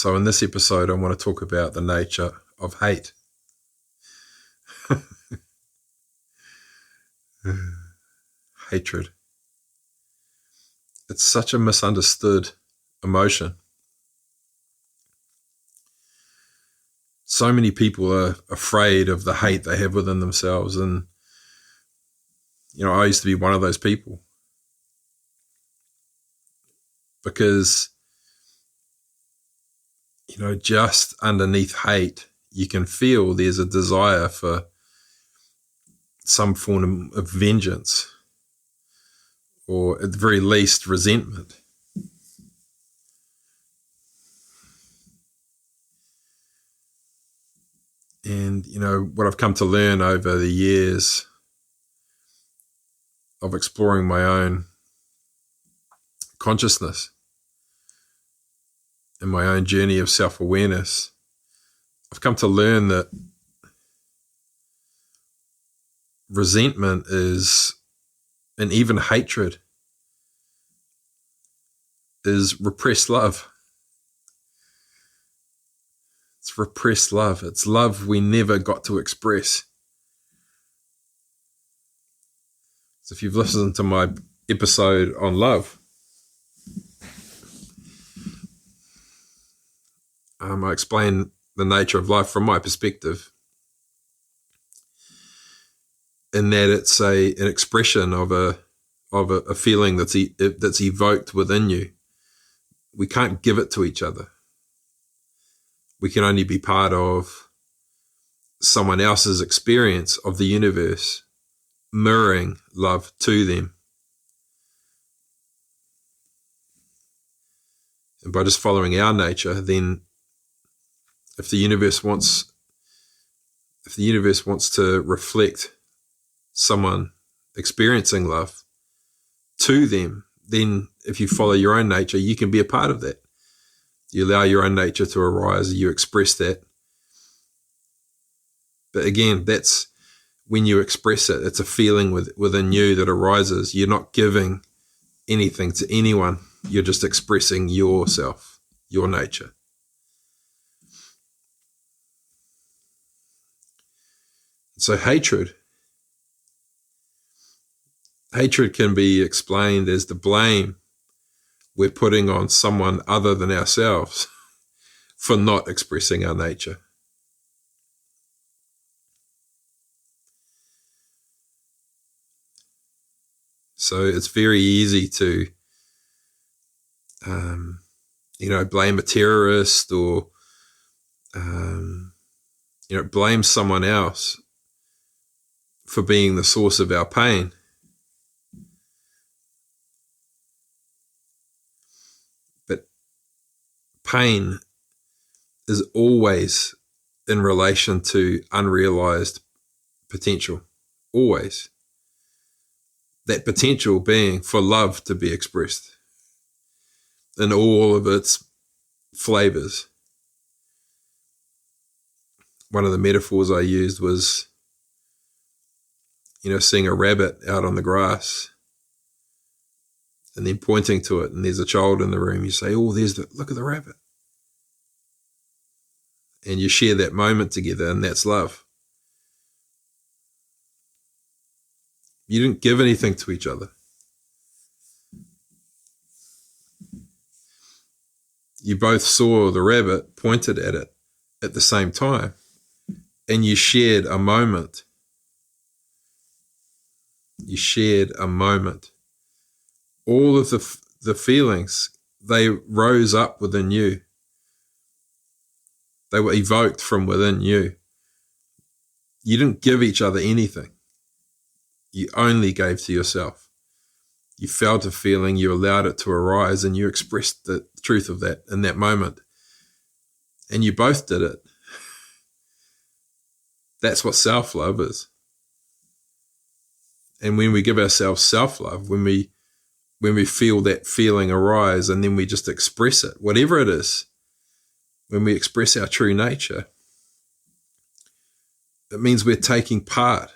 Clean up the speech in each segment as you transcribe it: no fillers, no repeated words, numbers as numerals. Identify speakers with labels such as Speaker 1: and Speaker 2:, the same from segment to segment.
Speaker 1: So in this episode, I want to talk about the nature of hate. Hatred. It's such a misunderstood emotion. So many people are afraid of the hate they have within themselves. And, I used to be one of those people. Because, just underneath hate, you can feel there's a desire for some form of vengeance, or at the very least, resentment. And, what I've come to learn over the years of exploring my own consciousness and my own journey of self-awareness, I've come to learn that resentment is, and even hatred, is repressed love. It's repressed love. It's love we never got to express. So if you've listened to my episode on love, I explain the nature of life from my perspective, in that it's an expression of a feeling that's evoked within you. We can't give it to each other. We can only be part of someone else's experience of the universe, mirroring love to them. And by just following our nature, then if the universe wants to reflect someone experiencing love to them, then if you follow your own nature, you can be a part of that. You allow your own nature to arise, you express that. But again, that's when you express it, it's a feeling within you that arises. You're not giving anything to anyone. You're just expressing yourself, your nature. So hatred can be explained as the blame we're putting on someone other than ourselves for not expressing our nature. So it's very easy to, blame a terrorist or, blame someone else for being the source of our pain. But pain is always in relation to unrealized potential, always. That potential being for love to be expressed in all of its flavors. One of the metaphors I used was, seeing a rabbit out on the grass and then pointing to it, and there's a child in the room. You say, look at the rabbit. And you share that moment together, and that's love. You didn't give anything to each other. You both saw the rabbit, pointed at it at the same time, and you shared a moment. You shared a moment. All of the feelings, they rose up within you. They were evoked from within you. You didn't give each other anything. You only gave to yourself. You felt a feeling, you allowed it to arise, and you expressed the truth of that in that moment. And you both did it. That's what self-love is. And when we give ourselves self-love, when we feel that feeling arise and then we just express it, whatever it is, when we express our true nature, it means we're taking part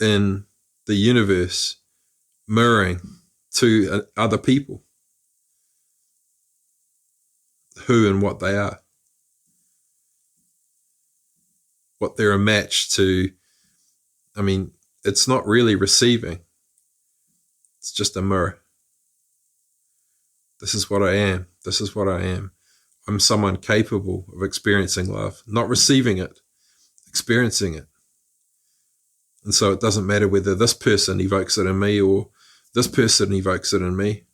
Speaker 1: in the universe, mirroring to other people who and what they are. What they're a match to. I mean, it's not really receiving. It's just a mirror. This is what I am. This is what I am. I'm someone capable of experiencing love, not receiving it, experiencing it. And so it doesn't matter whether this person evokes it in me, or this person evokes it in me,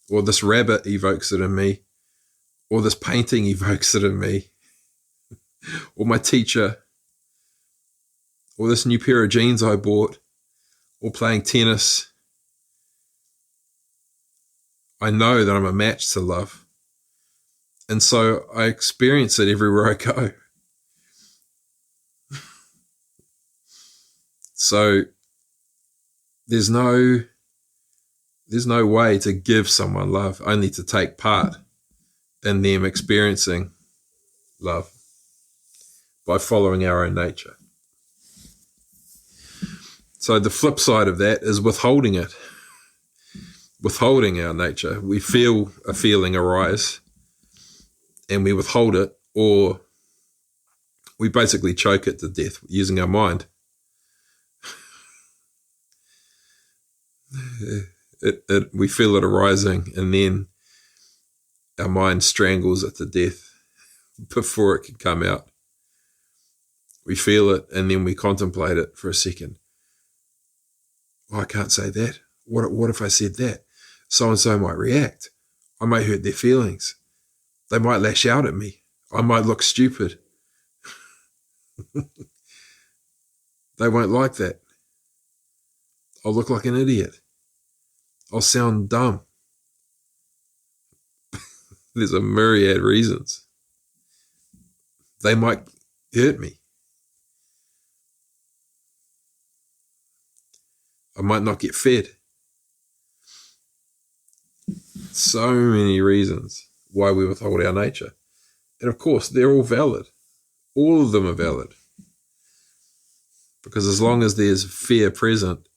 Speaker 1: or this rabbit evokes it in me, or this painting evokes it in me, or my teacher, or this new pair of jeans I bought, or playing tennis. I know that I'm a match to love. And so I experience it everywhere I go. So there's no way to give someone love, only to take part in them experiencing love by following our own nature. So the flip side of that is withholding it, withholding our nature. We feel a feeling arise and we withhold it, or we basically choke it to death using our mind. We feel it arising, and then our mind strangles it to death before it can come out. We feel it, and then we contemplate it for a second. Oh, I can't say that. What if I said that? So-and-so might react. I might hurt their feelings. They might lash out at me. I might look stupid. They won't like that. I'll look like an idiot. I'll sound dumb. There's a myriad reasons. They might hurt me. I might not get fed. So many reasons why we withhold our nature. And of course, they're all valid. All of them are valid. Because as long as there's fear present,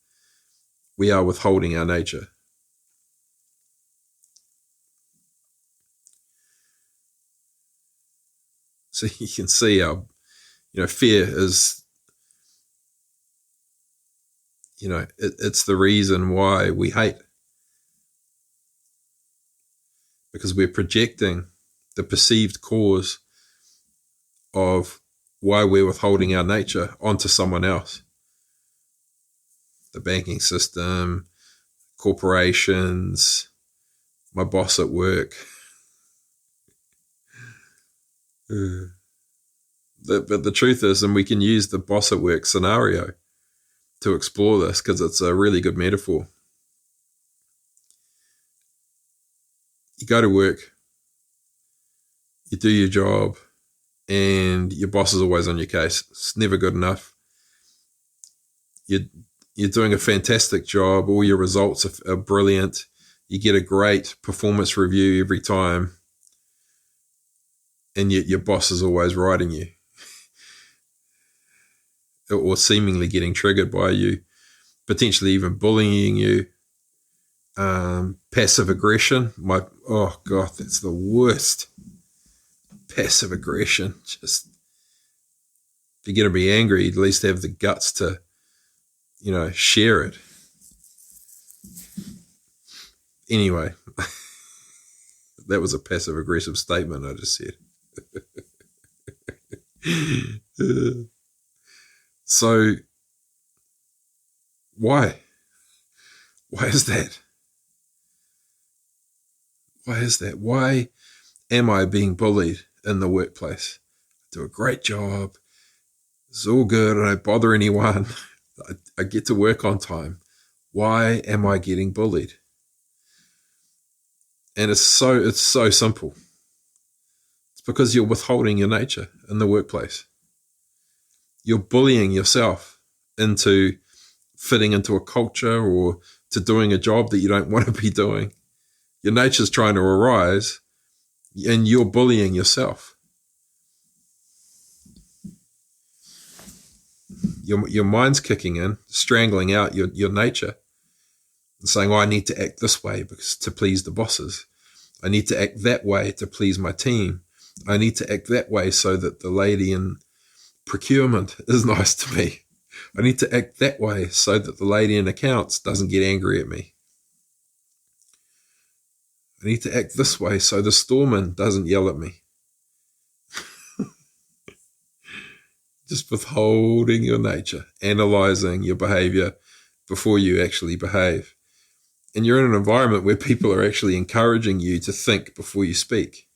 Speaker 1: we are withholding our nature. So you can see how, fear is, it's the reason why we hate. Because we're projecting the perceived cause of why we're withholding our nature onto someone else. The banking system, corporations, my boss at work. But the truth is, and we can use the boss at work scenario to explore this because it's a really good metaphor. You go to work, you do your job, and your boss is always on your case. It's never good enough. You're doing a fantastic job. All your results are brilliant. You get a great performance review every time. And yet your boss is always riding you. Or seemingly getting triggered by you. Potentially even bullying you. Passive aggression. Oh God, that's the worst. Passive aggression. Just, if you're going to be angry, at least have the guts to, share it. Anyway, that was a passive aggressive statement I just said. So, why? Why is that? Why is that? Why am I being bullied in the workplace? I do a great job. It's all good. I don't bother anyone. I get to work on time. Why am I getting bullied? And it's so simple. It's because you're withholding your nature in the workplace. You're bullying yourself into fitting into a culture or to doing a job that you don't want to be doing. Your nature's trying to arise and you're bullying yourself. Your mind's kicking in, strangling out your nature and saying, I need to act this way because to please the bosses. I need to act that way to please my team. I need to act that way so that the lady in procurement is nice to me. I need to act that way so that the lady in accounts doesn't get angry at me. I need to act this way so the storeman doesn't yell at me. Just withholding your nature, analyzing your behavior before you actually behave. And you're in an environment where people are actually encouraging you to think before you speak.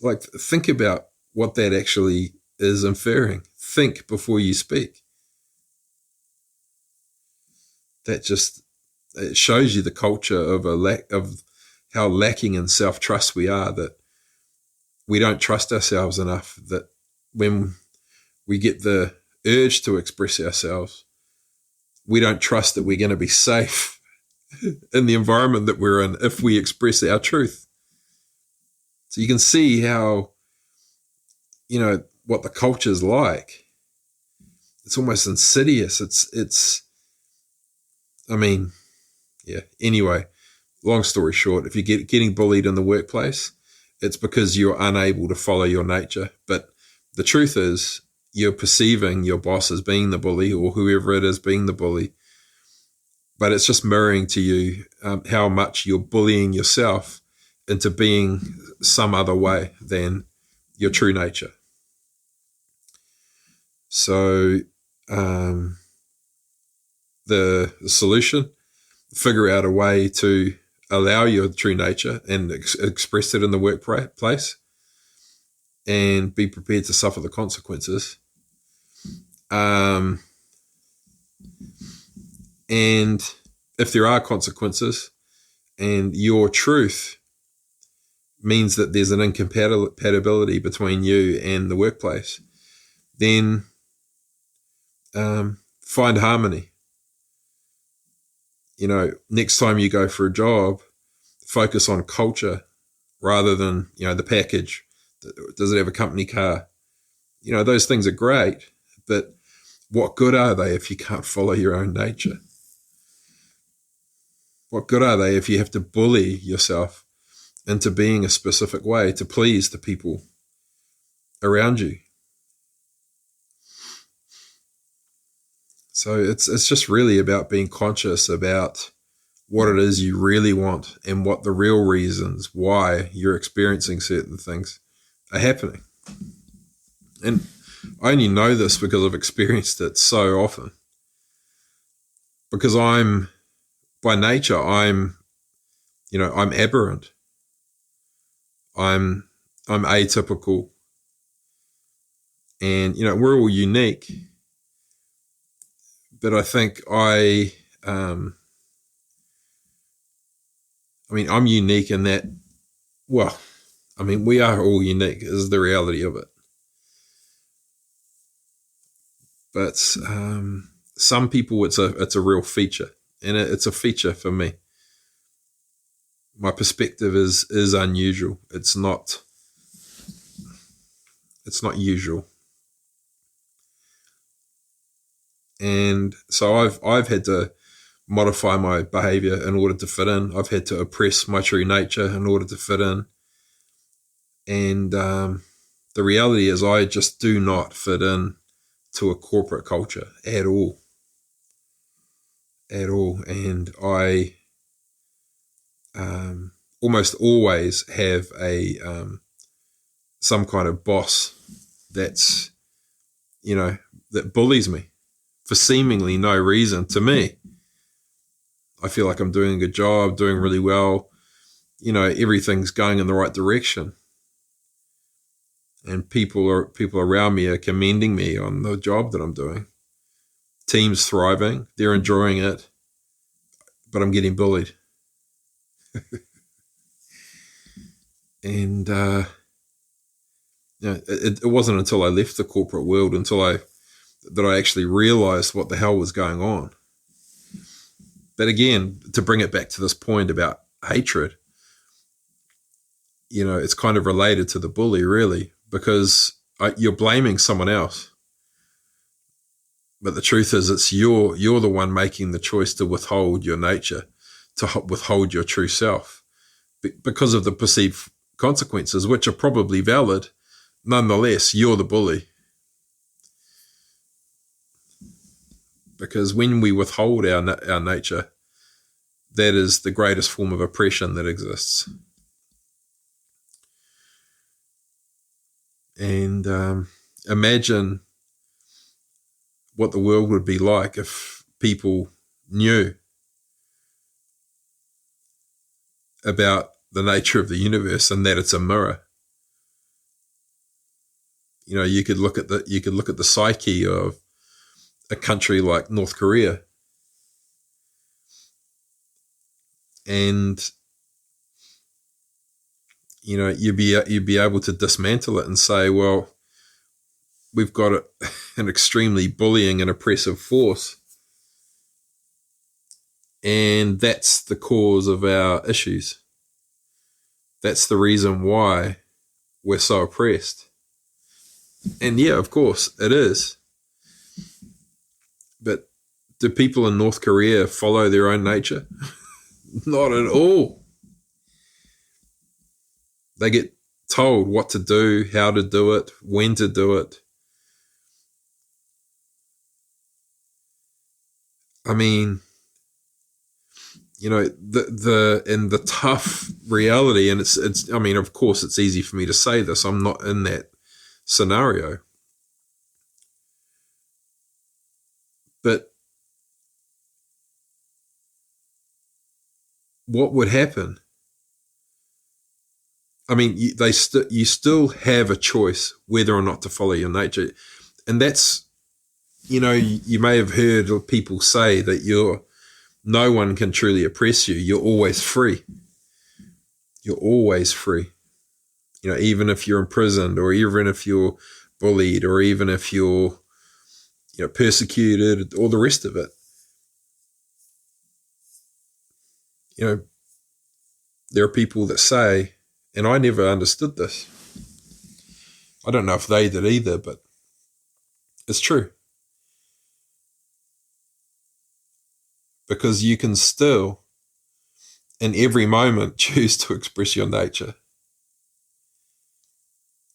Speaker 1: Like, think about what that actually is inferring. Think before you speak. That just, it shows you the culture of how lacking in self-trust we are, that we don't trust ourselves enough, that when we get the urge to express ourselves, we don't trust that we're going to be safe in the environment that we're in if we express our truth. So you can see how, what the culture's like. It's almost insidious. Anyway, long story short, if you're getting bullied in the workplace, it's because you're unable to follow your nature. But the truth is, you're perceiving your boss as being the bully, or whoever it is being the bully. But it's just mirroring to you how much you're bullying yourself into being some other way than your true nature. So the solution, figure out a way to allow your true nature and express it in the workplace, and be prepared to suffer the consequences. And if there are consequences and your truth means that there's an incompatibility between you and the workplace, then find harmony. Next time you go for a job, focus on culture rather than, the package. Does it have a company car? Those things are great, but what good are they if you can't follow your own nature? What good are they if you have to bully yourself into being a specific way to please the people around you? So it's just really about being conscious about what it is you really want and what the real reasons why you're experiencing certain things are happening. And I only know this because I've experienced it so often. Because by nature, I'm aberrant. I'm atypical. And, we're all unique. But I think I'm unique in that, we are all unique is the reality of it. But some people, it's a real feature, and it's a feature for me. My perspective is unusual. It's not usual. And so I've had to modify my behavior in order to fit in. I've had to oppress my true nature in order to fit in. And the reality is I just do not fit in to a corporate culture at all. And I almost always have some kind of boss that's, that bullies me for seemingly no reason to me. I feel like I'm doing a good job, doing really well. Everything's going in the right direction. And people around me are commending me on the job that I'm doing. Team's thriving, they're enjoying it, but I'm getting bullied. And it wasn't until I left the corporate world that I actually realized what the hell was going on. But again, to bring it back to this point about hatred, it's kind of related to the bully, really, because you're blaming someone else. But the truth is, it's you're the one making the choice to withhold your nature, to withhold your true self. because of the perceived consequences, which are probably valid. Nonetheless, you're the bully. Because when we withhold our nature, that is the greatest form of oppression that exists. And imagine what the world would be like if people knew about the nature of the universe and that it's a mirror. You know, you could look at the psyche of a country like North Korea, and you know, you'd be able to dismantle it and say, well, we've got an extremely bullying and oppressive force, and that's the cause of our issues. That's the reason why we're so oppressed. And yeah, of course, it is. But do people in North Korea follow their own nature? Not at all. They get told what to do, how to do it, when to do it. I mean, you know, the tough reality, and it's I mean, of course it's easy for me to say this. I'm not in that scenario. But what would happen? I mean, you still have a choice whether or not to follow your nature. And that's, you know, you may have heard people say that no one can truly oppress you. You're always free. You're always free. You know, even if you're imprisoned, or even if you're bullied, or even if you're, you know, persecuted, all the rest of it. You know, there are people that say, and I never understood this. I don't know if they did either, but it's true. Because you can still, in every moment, choose to express your nature.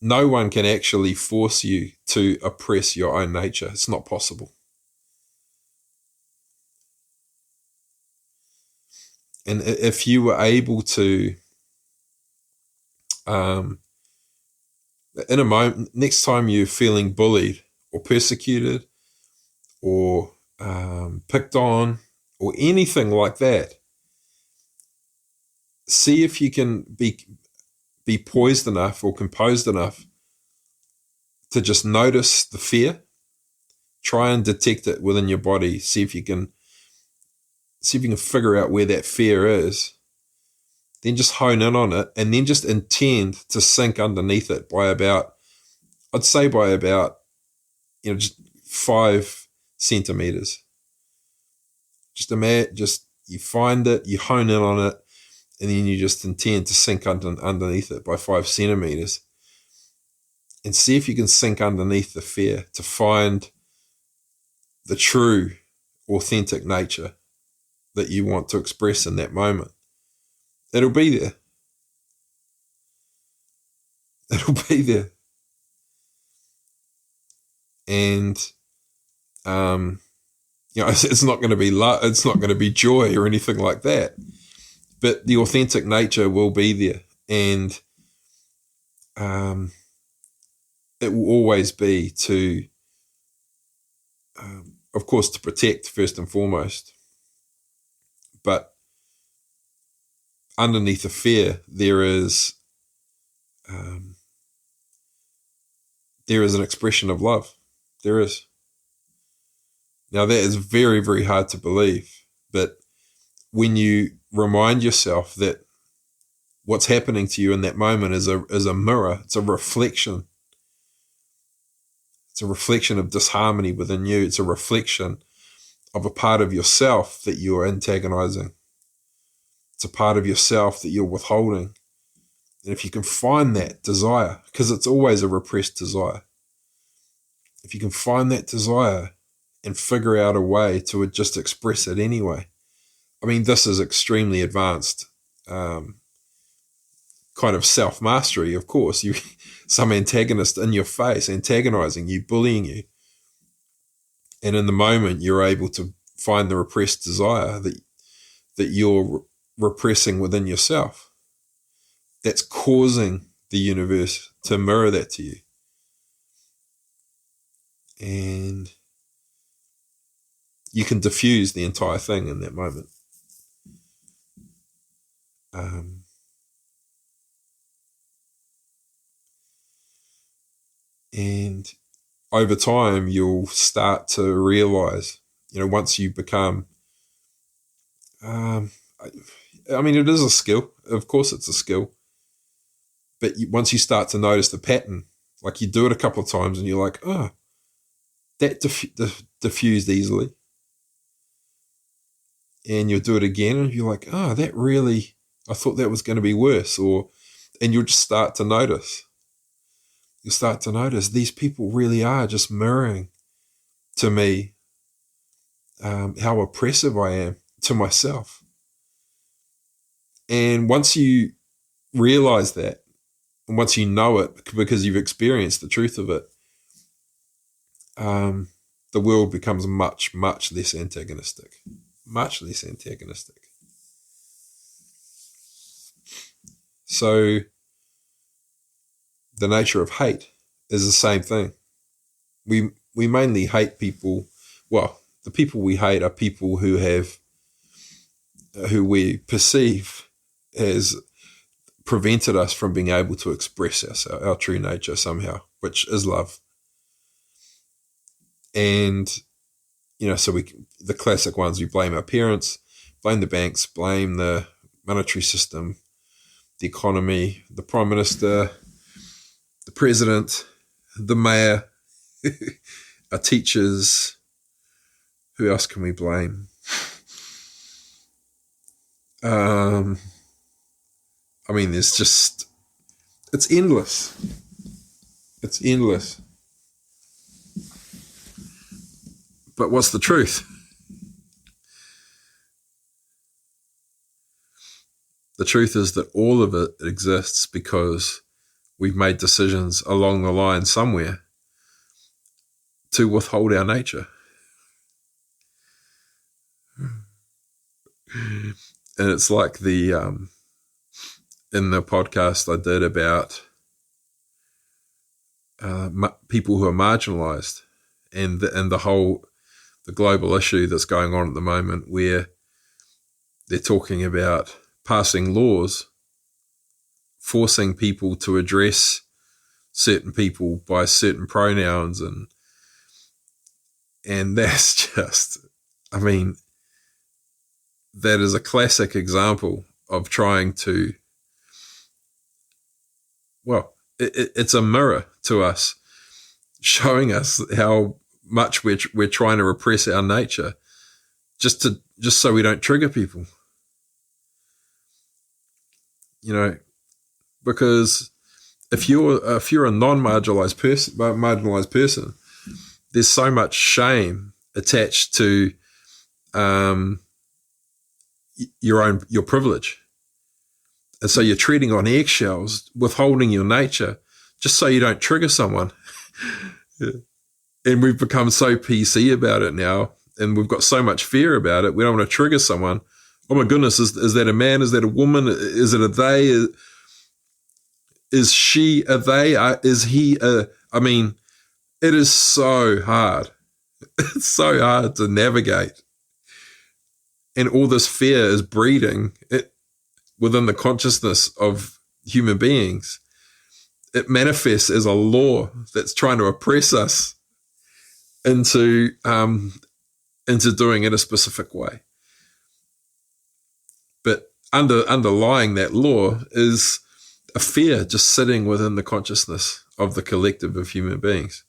Speaker 1: No one can actually force you to oppress your own nature. It's not possible. And if you were able to, in a moment, next time you're feeling bullied or persecuted or picked on or anything like that, see if you can be poised enough or composed enough to just notice the fear. Try and detect it within your body. See if you can figure out where that fear is. Then just hone in on it, and then just intend to sink underneath it by about, just 5 centimeters. Just you find it, you hone in on it, and then you just intend to sink underneath it by 5 centimeters. And see if you can sink underneath the fear to find the true, authentic nature that you want to express in that moment. It'll be there. It'll be there. And, it's not going to be love, it's not going to be joy or anything like that. But the authentic nature will be there. And it will always be to, of course, to protect first and foremost. But underneath the fear, there is an expression of love. There is. Now, that is very, very hard to believe. But when you remind yourself that what's happening to you in that moment is a mirror, it's a reflection. It's a reflection of disharmony within you. It's a reflection of a part of yourself that you're antagonizing. It's a part of yourself that you're withholding. And if you can find that desire, because it's always a repressed desire, if you can find that desire and figure out a way to just express it anyway. I mean, this is extremely advanced. kind of self-mastery, of course. Some antagonist in your face, antagonizing you, bullying you. And in the moment, you're able to find the repressed desire that you're repressing within yourself. That's causing the universe to mirror that to you. And you can diffuse the entire thing in that moment. And over time, you'll start to realize, once you become, it is a skill. Of course it's a skill. But once you start to notice the pattern, like you do it a couple of times and you're like, oh, that diffused easily. And you'll do it again and you're like, oh, that really, I thought that was going to be worse. And you'll just start to notice. You'll start to notice these people really are just mirroring to me how oppressive I am to myself. And once you realize that, and once you know it because you've experienced the truth of it, the world becomes much, much less antagonistic. Much less antagonistic. So the nature of hate is the same thing. We mainly hate people. Well, the people we hate are people who we perceive as prevented us from being able to express our true nature somehow, which is love. And so the classic ones, we blame our parents, blame the banks, blame the monetary system, the economy, the prime minister, the president, the mayor, our teachers. Who else can we blame? There's just, it's endless. It's endless. But what's the truth? The truth is that all of it exists because we've made decisions along the line somewhere to withhold our nature. And it's like in the podcast I did about people who are marginalized and the global issue that's going on at the moment, where they're talking about passing laws forcing people to address certain people by certain pronouns, and that's just, that is a classic example of trying to, it's a mirror to us, showing us how much we're trying to repress our nature just so we don't trigger people. Because if you're a marginalized person, there's so much shame attached to your privilege, and so you're treading on eggshells, withholding your nature just so you don't trigger someone. And we've become so PC about it now, and we've got so much fear about it. We don't want to trigger someone. Oh my goodness, is that a man? Is that a woman? Is it a they? Is she a they? Is he a... it is so hard. It's so hard to navigate. And all this fear is breeding within the consciousness of human beings. It manifests as a law that's trying to oppress us into doing it a specific way. But underlying that law is a fear just sitting within the consciousness of the collective of human beings.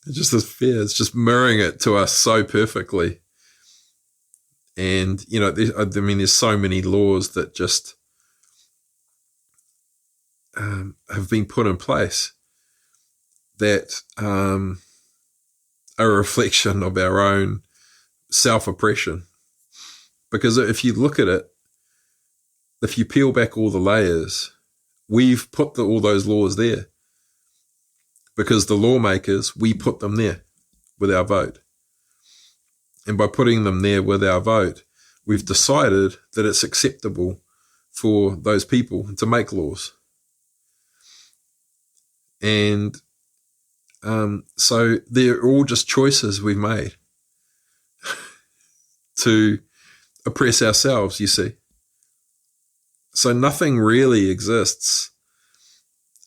Speaker 1: It's just this fear. It's just mirroring it to us so perfectly. And, there's so many laws that just have been put in place that are a reflection of our own self-oppression. Because if you look at it, if you peel back all the layers, we've put all those laws there because the lawmakers, we put them there with our vote. And by putting them there with our vote, we've decided that it's acceptable for those people to make laws. And so they're all just choices we've made to oppress ourselves, you see. So nothing really exists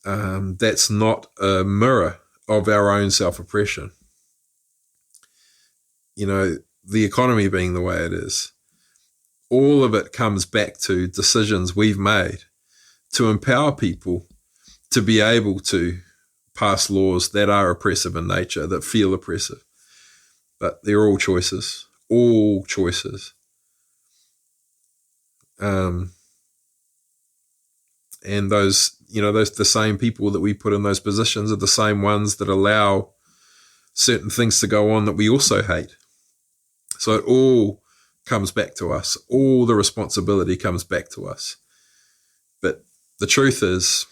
Speaker 1: that's not a mirror of our own self-oppression. You know, the economy being the way it is, all of it comes back to decisions we've made to empower people to be able to pass laws that are oppressive in nature, that feel oppressive. But they're all choices, all choices. And those, the same people that we put in those positions are the same ones that allow certain things to go on that we also hate. So it all comes back to us. All the responsibility comes back to us. But the truth is,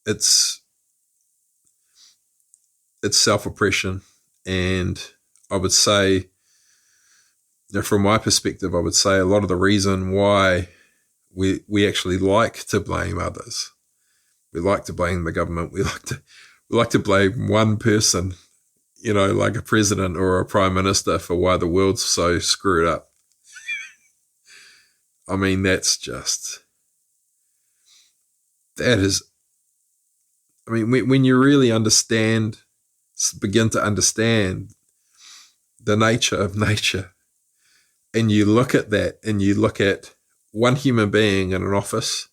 Speaker 1: it's self-oppression. And I would say, from my perspective, I would say a lot of the reason why we actually like to blame others. We like to blame the government. We like to blame one person, like a president or a prime minister, for why the world's so screwed up. I mean, that is, when you really begin to understand the nature of nature, and you look at that and you look at one human being in an office,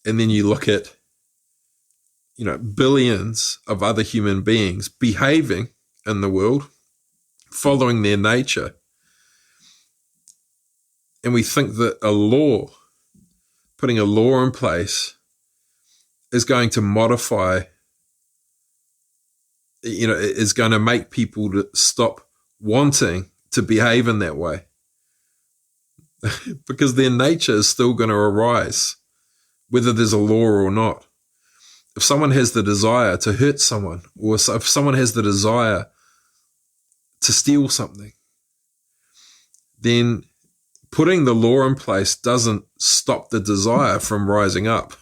Speaker 1: and then you look at, billions of other human beings behaving in the world, following their nature. And we think that putting a law in place is going to modify, is going to make people to stop wanting to behave in that way. Because their nature is still going to arise, whether there's a law or not. If someone has the desire to hurt someone, or if someone has the desire to steal something, then putting the law in place doesn't stop the desire from rising up.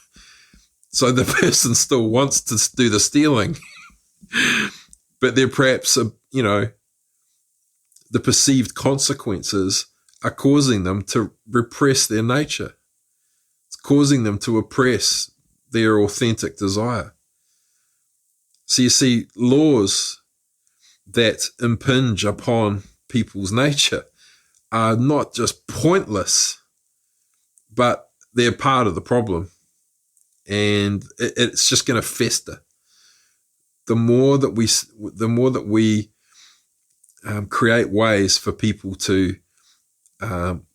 Speaker 1: So the person still wants to do the stealing, but they're perhaps, the perceived consequences are causing them to repress their nature. It's causing them to oppress their authentic desire. So you see, laws that impinge upon people's nature are not just pointless, but they're part of the problem. And it's just going to fester. The more that we create ways for people to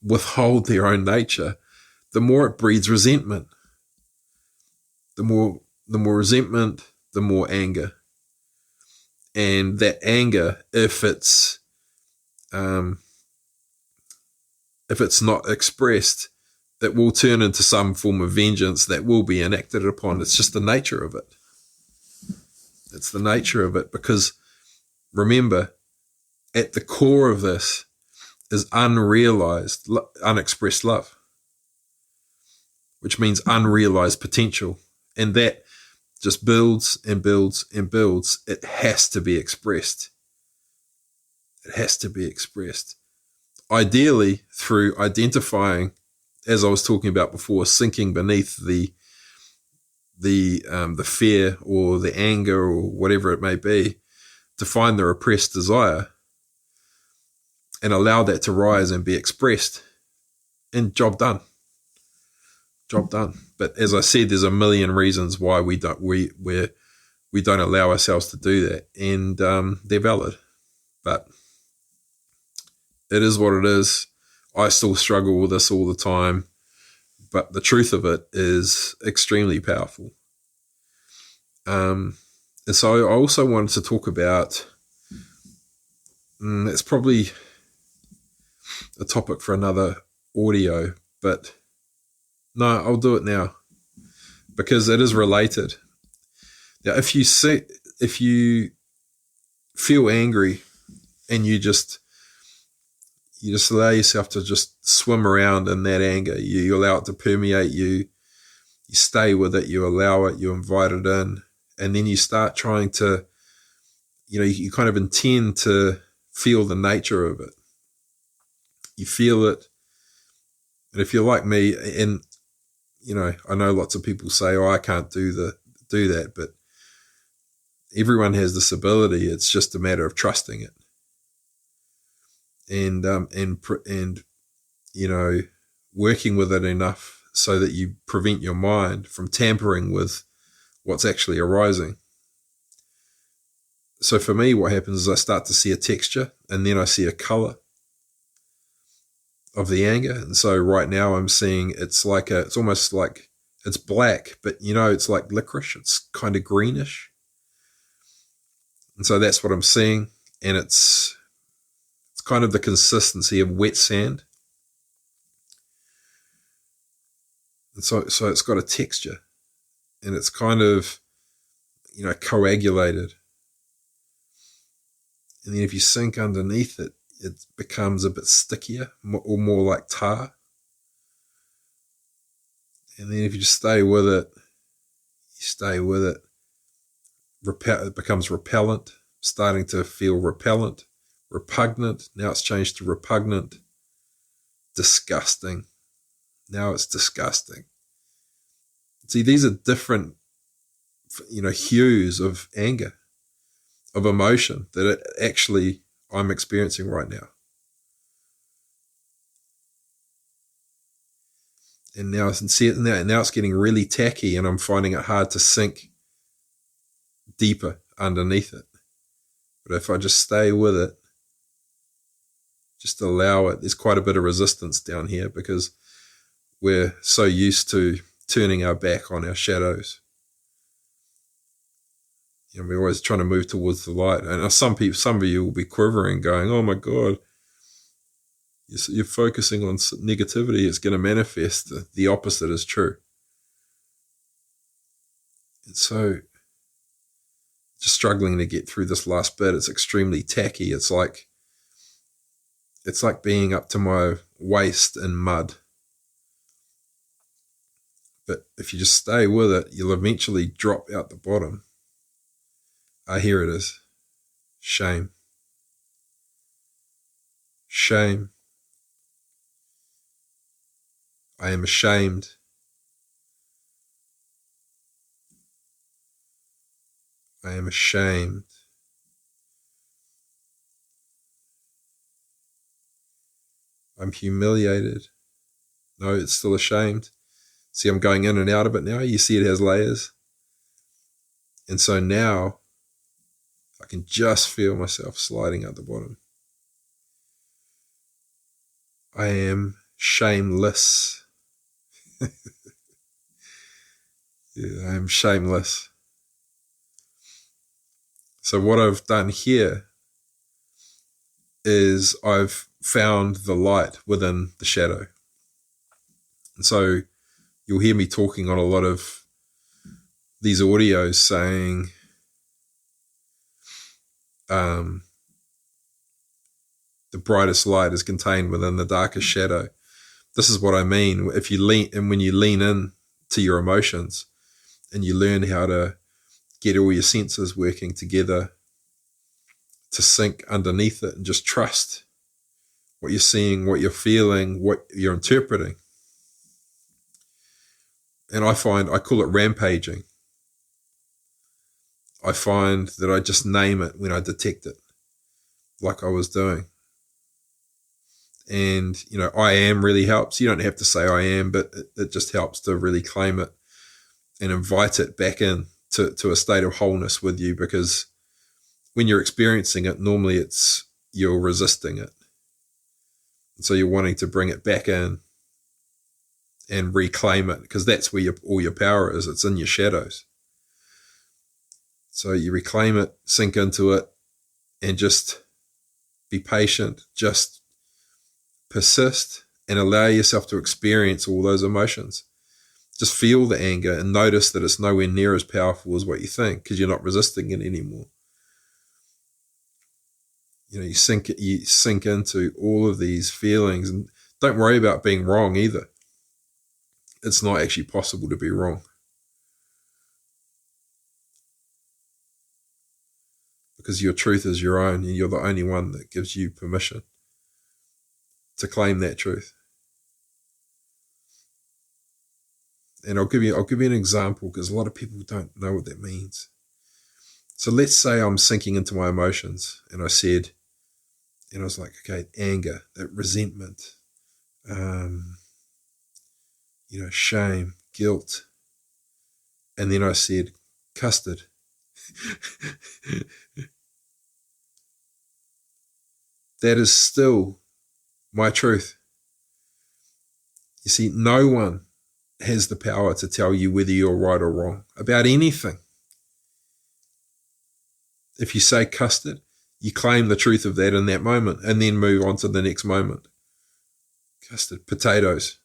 Speaker 1: withhold their own nature, the more it breeds resentment. The more resentment, the more anger. And that anger, if it's not expressed, that will turn into some form of vengeance that will be enacted upon. It's just the nature of it. It's the nature of it, because remember, at the core of this is unrealized, unexpressed love, which means unrealized potential. And that just builds and builds and builds. It has to be expressed. It has to be expressed. Ideally, through identifying, as I was talking about before, sinking beneath the fear or the anger or whatever it may be, to find the repressed desire and allow that to rise and be expressed, and job done. Job done. But as I said, there's a million reasons why we don't allow ourselves to do that, and they're valid. But it is what it is. I still struggle with this all the time, but the truth of it is extremely powerful. And so I also wanted to talk about, it's probably a topic for another audio, but No, I'll do it now because it is related. Now, if you feel angry and you just allow yourself to just swim around in that anger, you allow it to permeate you, you stay with it, you allow it, you invite it in, and then you start trying to, you kind of intend to feel the nature of it. You feel it. And if you're like me, and, I know lots of people say, oh, I can't do that, but everyone has this ability. It's just a matter of trusting it. And working with it enough so that you prevent your mind from tampering with what's actually arising. So for me, what happens is I start to see a texture, and then I see a color of the anger. And so right now I'm seeing it's almost like it's black, but it's like licorice. It's kind of greenish. And so that's what I'm seeing. And it's kind of the consistency of wet sand. And so it's got a texture, and it's kind of, coagulated. And then if you sink underneath it, it becomes a bit stickier or more like tar. And then if you just stay with it, it becomes repellent, starting to feel repellent, repugnant. Now it's changed to repugnant, disgusting. Now it's disgusting. See, these are different, hues of anger, of emotion that actually I'm experiencing right now. And now I can see it now it's getting really tacky, and I'm finding it hard to sink deeper underneath it. But if I just stay with it, just allow it, there's quite a bit of resistance down here because we're so used to turning our back on our shadows. We're always trying to move towards the light. And some of you will be quivering, going, oh my God, you're focusing on negativity. It's going to manifest. The opposite is true. And so just struggling to get through this last bit. It's extremely tacky. It's like being up to my waist in mud. But if you just stay with it, you'll eventually drop out the bottom. Here it is. Shame. Shame. I am ashamed. I am ashamed. I'm humiliated. No, it's still ashamed. See, I'm going in and out of it now. You see it has layers. And so now I can just feel myself sliding at the bottom. I am shameless. Yeah, I am shameless. So what I've done here is I've found the light within the shadow. And so you'll hear me talking on a lot of these audios saying, the brightest light is contained within the darkest shadow. This is what I mean. When you lean in to your emotions and you learn how to get all your senses working together to sink underneath it and just trust what you're seeing, what you're feeling, what you're interpreting. And I call it rampaging. I find that I just name it when I detect it, like I was doing. And, I am really helps. You don't have to say I am, but it just helps to really claim it and invite it back in to a state of wholeness with you, because when you're experiencing it, normally you're resisting it. And so you're wanting to bring it back in and reclaim it, because that's where all your power is. It's in your shadows. So you reclaim it, sink into it, and just be patient. Just persist and allow yourself to experience all those emotions. Just feel the anger and notice that it's nowhere near as powerful as what you think, because you're not resisting it anymore. You sink into all of these feelings, and don't worry about being wrong either. It's not actually possible to be wrong, because your truth is your own, and you're the only one that gives you permission to claim that truth. And I'll give you an example, because a lot of people don't know what that means. So let's say I'm sinking into my emotions, and I was like, okay, anger, that resentment, shame, guilt. And then I said, custard. That is still my truth. You see, no one has the power to tell you whether you're right or wrong about anything. If you say custard, you claim the truth of that in that moment and then move on to the next moment. Custard, potatoes.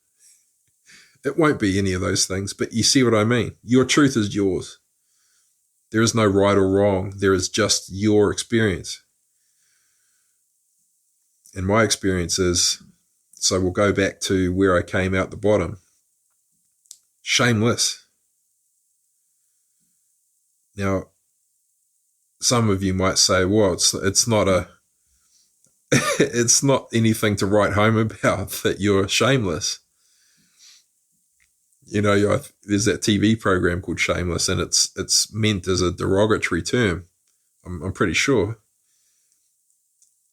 Speaker 1: It won't be any of those things, but you see what I mean. Your truth is yours. There is no right or wrong. There is just your experience. And my experience is, so we'll go back to where I came out the bottom. Shameless. Now, some of you might say, well, it's not it's not anything to write home about that you're shameless. There's that TV program called Shameless, and it's meant as a derogatory term, I'm pretty sure.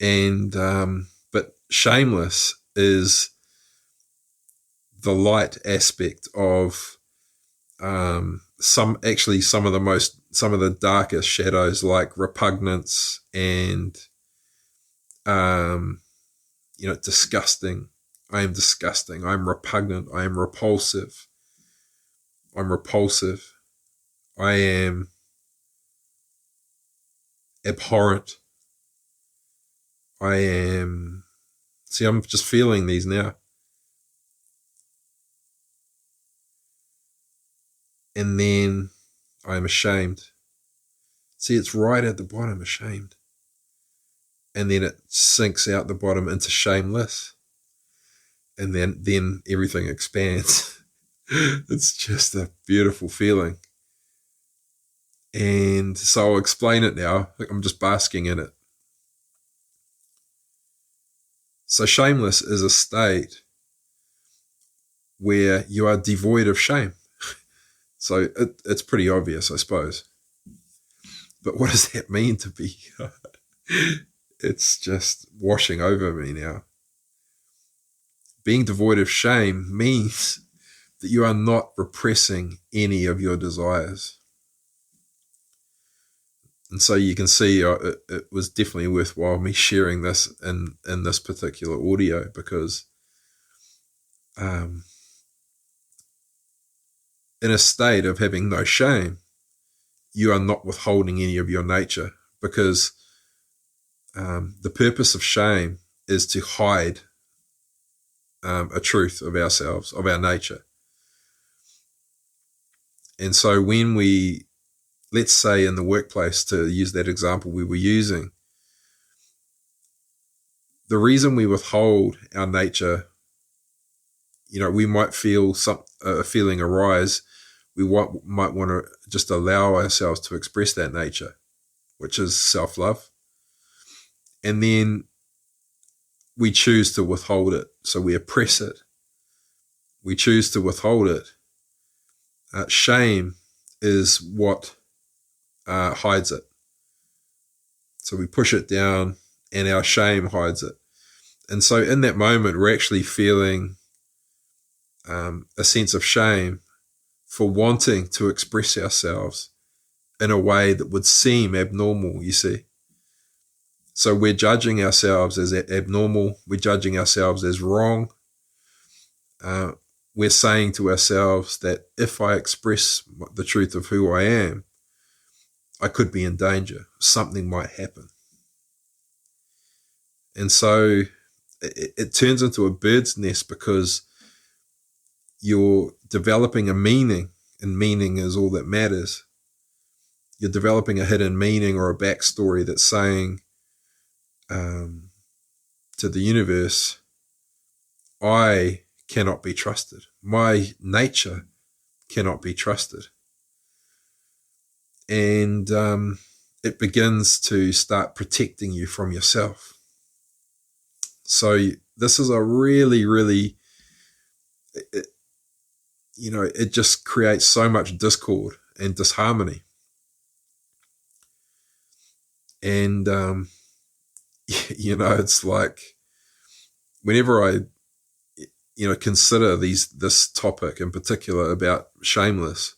Speaker 1: And but shameless is the light aspect of some of the darkest shadows, like repugnance and disgusting. I am disgusting. I am repugnant. I am repulsive. I'm repulsive. I am abhorrent. I'm just feeling these now. And then I'm ashamed. See, it's right at the bottom, ashamed. And then it sinks out the bottom into shameless. And then everything expands. It's just a beautiful feeling. And so I'll explain it now. I'm just basking in it. So shameless is a state where you are devoid of shame. So it's pretty obvious, I suppose. But what does that mean to be? It's just washing over me now. Being devoid of shame means that you are not repressing any of your desires. And so you can see it was definitely worthwhile me sharing this in this particular audio, because in a state of having no shame, you are not withholding any of your nature, because the purpose of shame is to hide a truth of ourselves, of our nature. And so when we, let's say in the workplace, to use that example we were using, the reason we withhold our nature, we might feel a feeling arise. We might want to just allow ourselves to express that nature, which is self-love. And then we choose to withhold it. So we oppress it. We choose to withhold it. Shame is what hides it. So we push it down and our shame hides it. And so in that moment, we're actually feeling a sense of shame for wanting to express ourselves in a way that would seem abnormal, you see. So we're judging ourselves as abnormal. We're judging ourselves as wrong. We're saying to ourselves that if I express the truth of who I am, I could be in danger. Something might happen. And so it turns into a bird's nest, because you're developing a meaning, and meaning is all that matters. You're developing a hidden meaning or a backstory that's saying to the universe, I cannot be trusted. My nature cannot be trusted. And it begins to start protecting you from yourself. So this is a really, really, it just creates so much discord and disharmony. And, it's like whenever I, consider this topic in particular about shameless,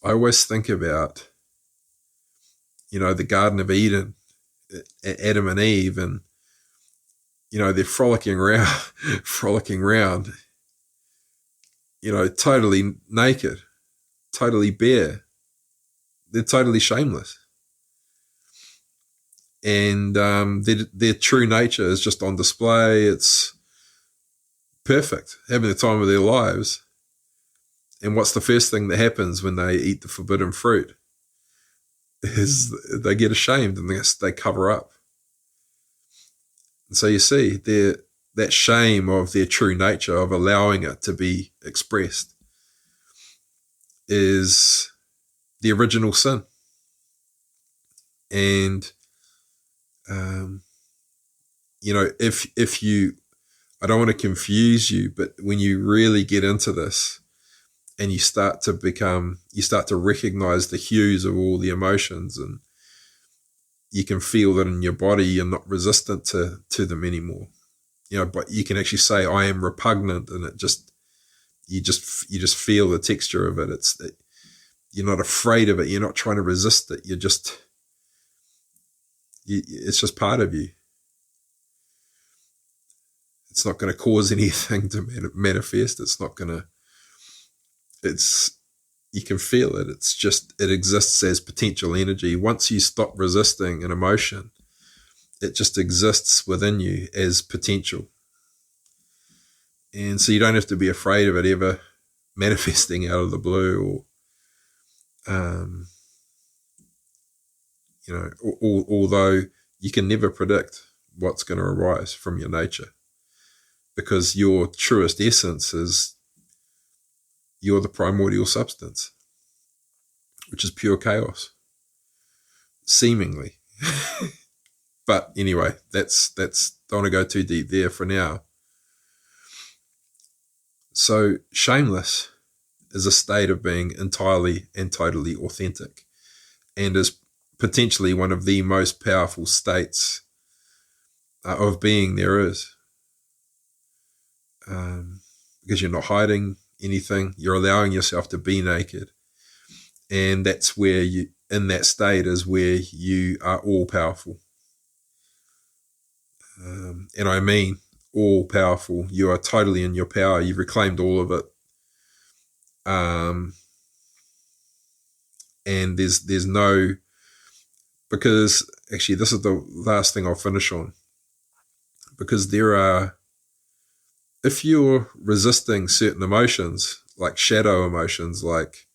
Speaker 1: I always think about, the Garden of Eden, Adam and Eve, and, they're frolicking around, totally naked, totally bare. They're totally shameless. And their true nature is just on display. It's perfect, having the time of their lives. And what's the first thing that happens when they eat the forbidden fruit? Is they get ashamed and they cover up. And so you see, that shame of their true nature, of allowing it to be expressed, is the original sin. And if you, I don't want to confuse you, but when you really get into this and you start to recognize the hues of all the emotions, and you can feel that in your body, you're not resistant to them anymore. But you can actually say, I am repugnant, and you just feel the texture of it. You're not afraid of it. You're not trying to resist it. It's just part of you. It's not going to cause anything to manifest. You can feel it. It exists as potential energy. Once you stop resisting an emotion, it just exists within you as potential. And so you don't have to be afraid of it ever manifesting out of the blue, although you can never predict what's going to arise from your nature, because your truest essence is you're the primordial substance, which is pure chaos, seemingly. But anyway, don't want to go too deep there for now. So shameless is a state of being entirely and totally authentic, and is potentially one of the most powerful states of being there is. Because you're not hiding anything, you're allowing yourself to be naked. And that's where in that state is where you are all powerful. And I mean all powerful. You are totally in your power. You've reclaimed all of it. And there's no, because actually this is the last thing I'll finish on, because if you're resisting certain emotions, like shadow emotions, like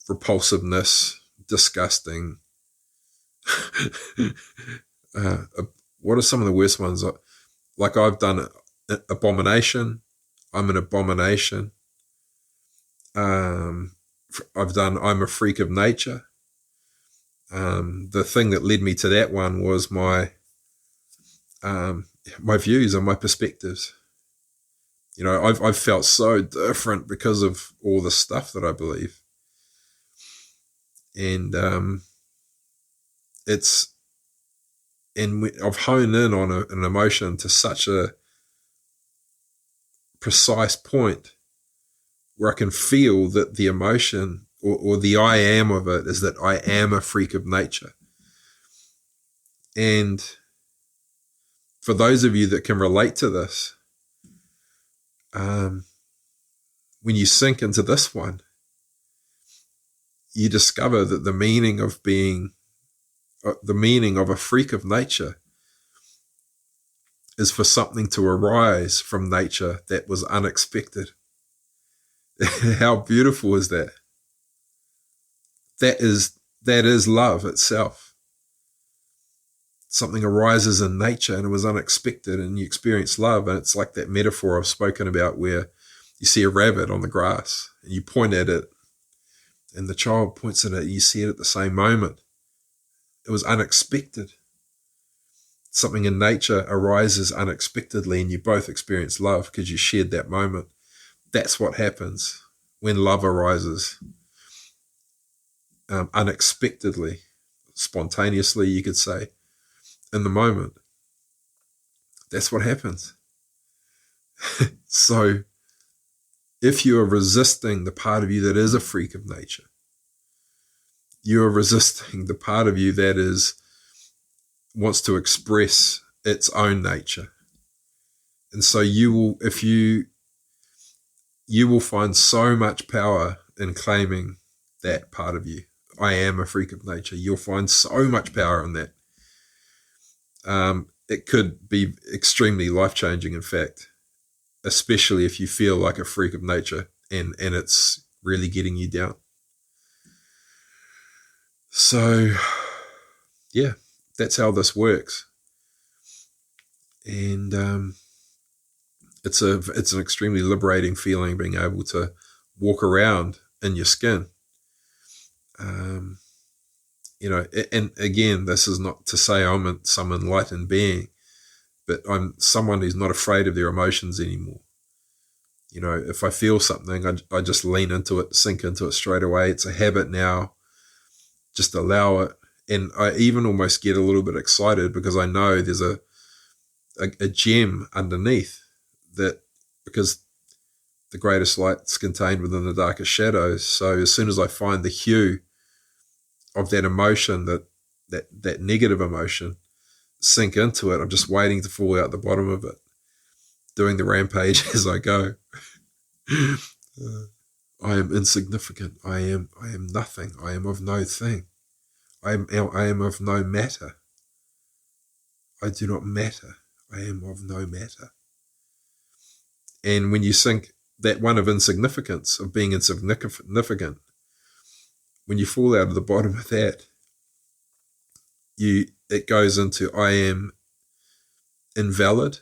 Speaker 1: repulsiveness, disgusting, what are some of the worst ones? Like I've done abomination. I'm an abomination. I'm a freak of nature. The thing that led me to that one was my views and my perspectives. I've felt so different because of all the stuff that I believe. And I've honed in on an emotion to such a precise point where I can feel that the emotion or the I am of it is that I am a freak of nature. And for those of you that can relate to this, when you sink into this one, you discover that the meaning of a freak of nature is for something to arise from nature that was unexpected. How beautiful is that? That is love itself. Something arises in nature and it was unexpected, and you experience love. And it's like that metaphor I've spoken about where you see a rabbit on the grass and you point at it and the child points at it and you see it at the same moment. It was unexpected. Something in nature arises unexpectedly and you both experience love because you shared that moment. That's what happens when love arises unexpectedly, spontaneously, you could say, in the moment. That's what happens. So if you are resisting the part of you that is a freak of nature, you are resisting the part of you that wants to express its own nature. And so you will find so much power in claiming that part of you. I am a freak of nature. You'll find so much power in that. It could be extremely life-changing, in fact, especially if you feel like a freak of nature and it's really getting you down. So, yeah, that's how this works. And it's an extremely liberating feeling being able to walk around in your skin. And again, this is not to say I'm some enlightened being, but I'm someone who's not afraid of their emotions anymore. If I feel something, I just lean into it, sink into it straight away. It's a habit now. Just allow it. And I even almost get a little bit excited because I know there's a gem underneath that, because the greatest light's contained within the darkest shadows. So as soon as I find the hue of that emotion, that negative emotion, sink into it, I'm just waiting to fall out the bottom of it, doing the rampage as I go. I am insignificant. I am nothing. I am of no thing. I am of no matter. I do not matter. I am of no matter. And when you sink that one of insignificance, of being insignificant, when you fall out of the bottom of that, it goes into I am invalid,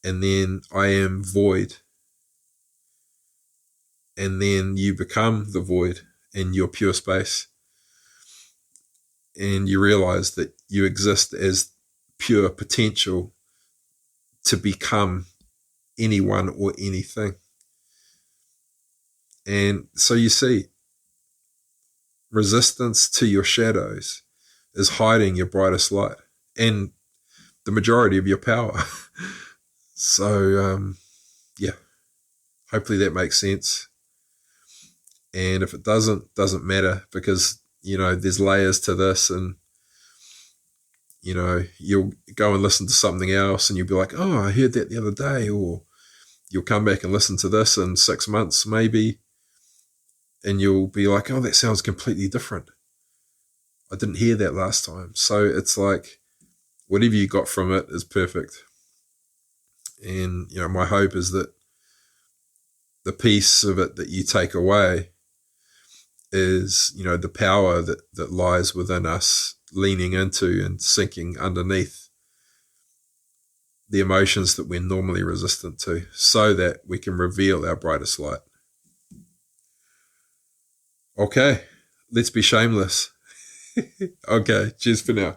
Speaker 1: and then I am void, and then you become the void in your pure space, and you realize that you exist as pure potential to become anyone or anything. And so you see, resistance to your shadows is hiding your brightest light and the majority of your power. So, yeah, hopefully that makes sense. And if it doesn't matter, because, there's layers to this, and, you'll go and listen to something else and you'll be like, oh, I heard that the other day, or you'll come back and listen to this in 6 months maybe, and you'll be like, oh, that sounds completely different. I didn't hear that last time. So it's like, whatever you got from it is perfect. And, my hope is that the piece of it that you take away is, the power that lies within us, leaning into and sinking underneath the emotions that we're normally resistant to, so that we can reveal our brightest light. Okay, let's be shameless. Okay, cheers for now.